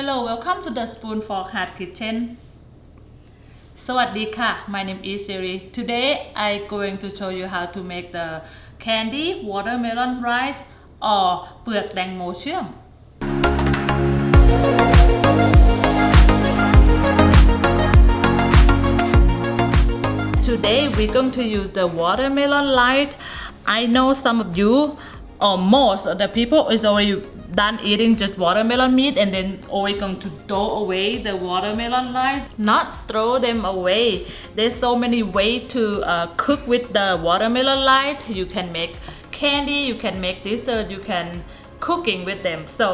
Hello, welcome to the Spoon for Heart Kitchen. สวัสดีค่ะ My name is Siri. Today I'm going to show you how to make the candy watermelon rice or เปลือกแตงโมเชื่อม Today we're going to use the watermelon rice. I know some of you or most of the people is already done eating just watermelon meat and then always going to throw away the watermelon rice. Not throw them away. There's so many ways to cook with the watermelon rice. You can make candy, you can make dessert, you can cooking with them. So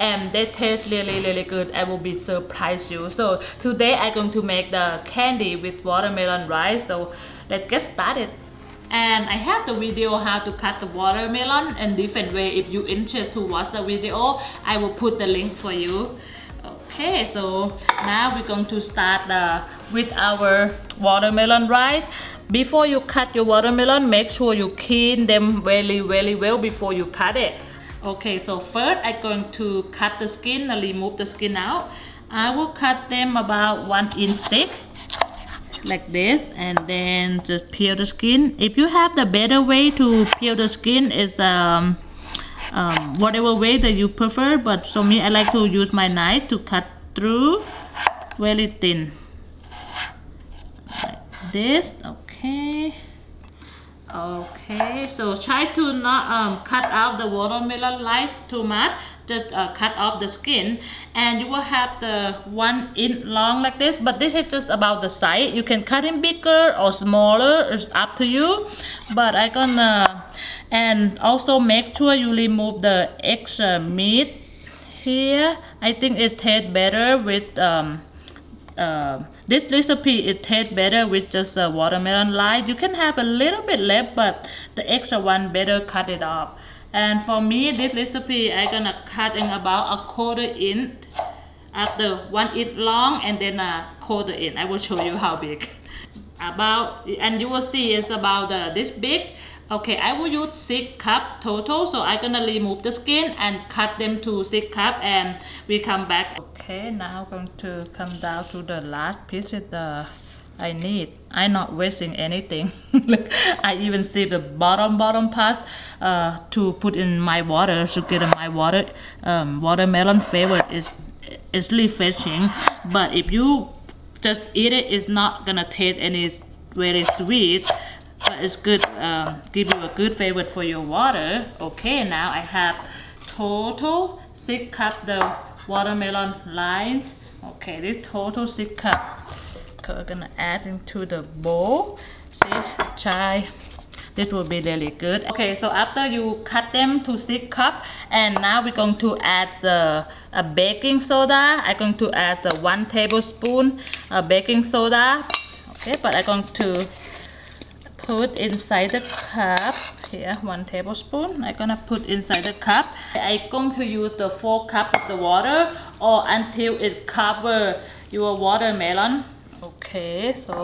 and they taste really good. I will be surprise you. So today I'm going to make the candy with watermelon rice. So let's get started. And I have the video how to cut the watermelon in different way. If you interested to watch the video, I will put the link for you. Okay, so now we're going to start with our watermelon rice. Before you cut your watermelon, make sure you clean them very well before you cut it. Okay, so first I'm going to cut the skin and remove the skin out. I will cut them about 1 inch thick like this and then just peel the skin. If you have the better way to peel the skin is whatever way that you prefer, but for me I like to use my knife to cut through very thin like this. Okay, so try to not cut out the watermelon rice too much. Just cut off the skin and you will have the 1 inch long like this, but this is just about the size. You can cut it bigger or smaller, it's up to you, but I gonna and also make sure you remove the extra meat here. I think it tastes better with this recipe. It tastes better with just watermelon rice. You can have a little bit left, but the extra one better cut it off. And for me, this recipe I'm gonna cut in about a 1/4 inch after 1 inch long and then a 1/4 inch. I will show you how big. And you will see it's about this big. Okay, I will use 6 cups total, so I'm gonna remove the skin and cut them to 6 cups and we come back. Okay, now I'm going to come down to the last piece of the I need. I'm not wasting anything. I even save the bottom part to put in my water to get my watermelon flavor is refreshing. But if you just eat it, it's not gonna taste any very sweet. But it's good. Give you a good flavor for your water. Okay, now I have total 6 cups the watermelon rind. Okay, this total 6 cups. We're gonna add into the bowl. See, try. This will be really good. Okay, so after you cut them to 6 cups, and now we're going to add the baking soda. I'm going to add the 1 tablespoon baking soda. Okay, but I'm going to put inside the cup. Here, 1 tablespoon. I'm gonna put inside the cup. I'm going to use the 4 cups of the water or until it cover your watermelon. Okay, so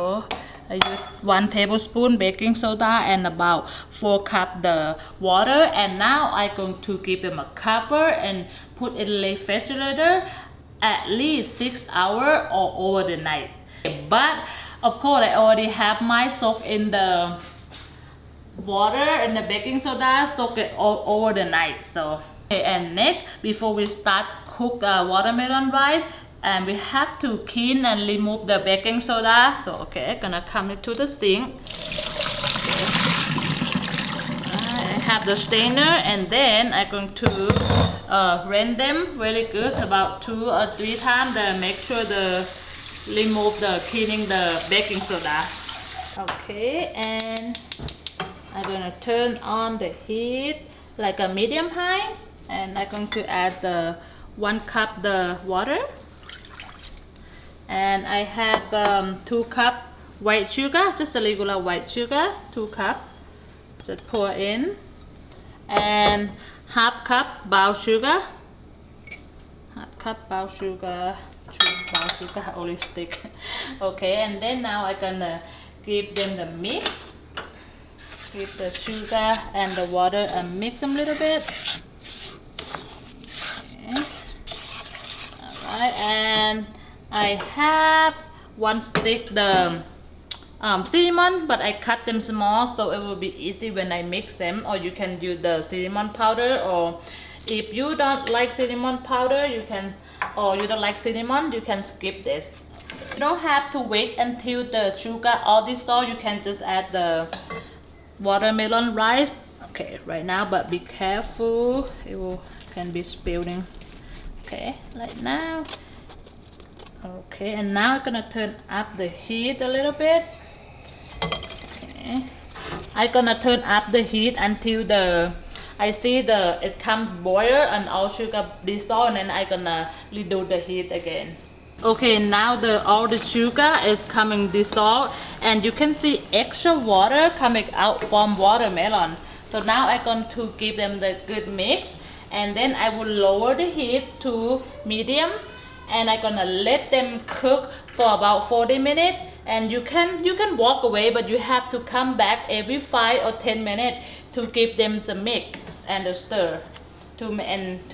I use 1 tablespoon baking soda and about 4 cups the water, and now I'm going to give them a cover and put in the refrigerator at least 6 hours or over the night. But of course I already have my soak in the water and the baking soda, soak it all over the night. So okay, and next before we start cook watermelon rice, and we have to clean and remove the baking soda. So okay, gonna come into the sink. Okay. I have the strainer and then I'm going to rinse them very good about 2 or 3 times to make sure remove the cleaning the baking soda. Okay, and I'm gonna turn on the heat like a medium high, and I'm going to add the 1 cup the water. And I have 2 cups white sugar, just a regular white sugar, 2 cups. Just pour in, and half cup brown sugar, only stick. Okay, and then now I'm gonna give them the mix. Give the sugar and the water and mix them a little bit. Okay. and I have one stick the cinnamon, but I cut them small so it will be easy when I mix them. Or you can use the cinnamon powder, or if you don't like cinnamon powder, you can, or you don't like cinnamon, you can skip this. You don't have to wait until the sugar all dissolve. You can just add the watermelon rind. Okay, right now, but be careful, it can be spilling. Okay, like now. Okay, and now I'm gonna turn up the heat a little bit. Okay, I'm gonna turn up the heat until I see it come boil and all sugar dissolve, and then I'm gonna reduce the heat again. Okay, now all the sugar is coming dissolved, and you can see extra water coming out from watermelon. So now I'm going to give them the good mix, and then I will lower the heat to medium, and I'm gonna let them cook for about 40 minutes. And you can walk away, but you have to come back every 5 or 10 minutes to give them the mix and the stir to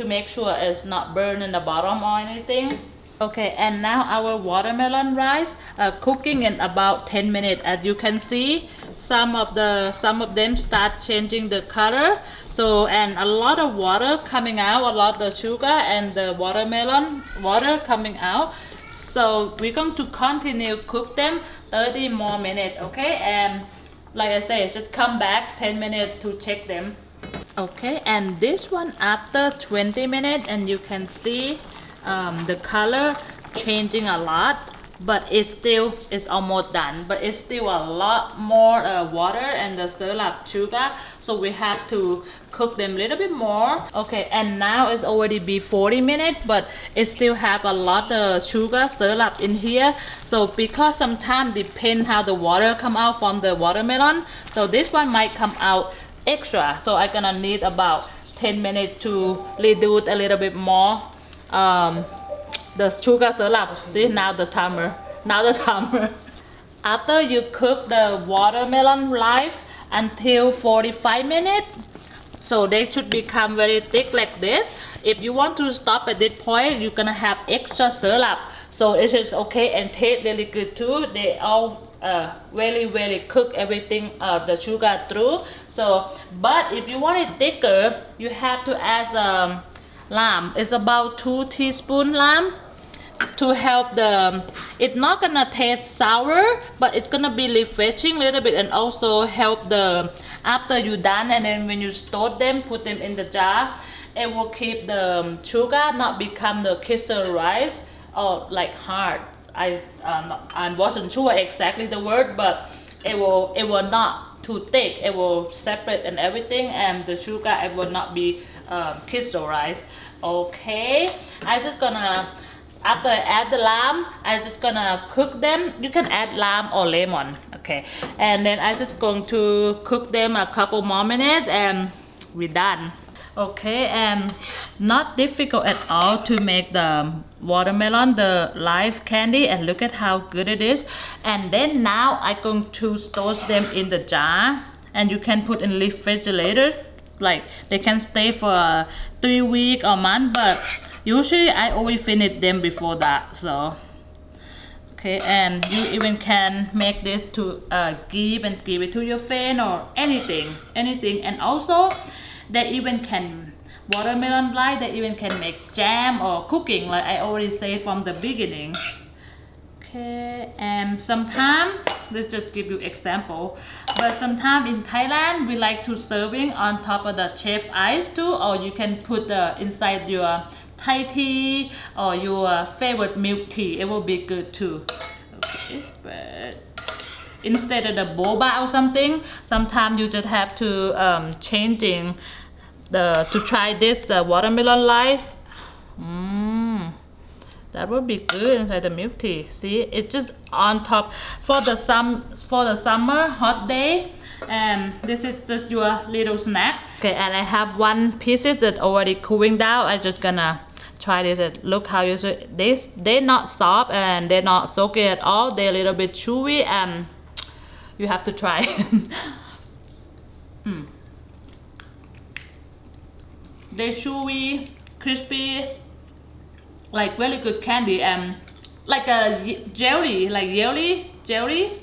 make sure it's not burned in the bottom or anything. Okay, and now our watermelon rice cooking in about 10 minutes. As you can see, some of them start changing the color. So, and a lot of water coming out, a lot of sugar and the watermelon water coming out. So we're going to continue cook them 30 more minutes, okay? And like I said, just come back 10 minutes to check them. Okay, and this one after 20 minutes, and you can see the color changing a lot, but it's almost done, but it's still a lot more water and the syrup sugar, so we have to cook them a little bit more. Okay, and now it's already be 40 minutes, but it still have a lot of sugar syrup in here. So because sometimes depend how the water come out from the watermelon, so this one might come out extra, so I'm gonna need about 10 minutes to reduce a little bit more the sugar syrup. See, now the timer. After you cook the watermelon rind until 45 minutes, so they should become very thick like this. If you want to stop at this point, you're gonna have extra syrup, so it is okay and taste really good too. They all very cook everything the sugar through. So, but if you want it thicker, you have to add lime. It's about 2 teaspoons lime to help it's not gonna taste sour, but it's gonna be refreshing a little bit, and also help after you're done, and then when you store them, put them in the jar, it will keep the sugar not become the crystallized or like hard. I wasn't sure exactly the word, but it will not too thick. It will separate and everything, and the sugar it will not be crystallized. Okay, I just gonna, after I add the lime, I just gonna cook them. You can add lime or lemon, okay, and then I just going to cook them a couple more minutes, and we're done. Okay, and not difficult at all to make the watermelon, the live candy, and look at how good it is. And then now I'm going to store them in the jar, and you can put in refrigerator, like they can stay for 3 weeks or month, but usually I always finish them before that. So okay, and you even can make this to give it to your friend or anything, and also they even can watermelon rind, they even can make jam or cooking, like I already say from the beginning. Okay, and sometimes, let's just give you example, but sometimes in Thailand we like to serving on top of the chef ice too, or you can put inside your Thai tea or your favorite milk tea. It will be good too. Okay, but instead of the boba or something, sometimes you just have to changing to try this, the watermelon life. That would be good inside the milk tea. See, it's just on top for the summer hot day, and this is just your little snack. Okay, and I have one pieces that already cooling down. I just gonna try this. Look how you see this. They're not soft and they're not soaky at all. They're a little bit chewy, and you have to try. They're chewy, crispy, like very good candy and like a jelly, like jelly.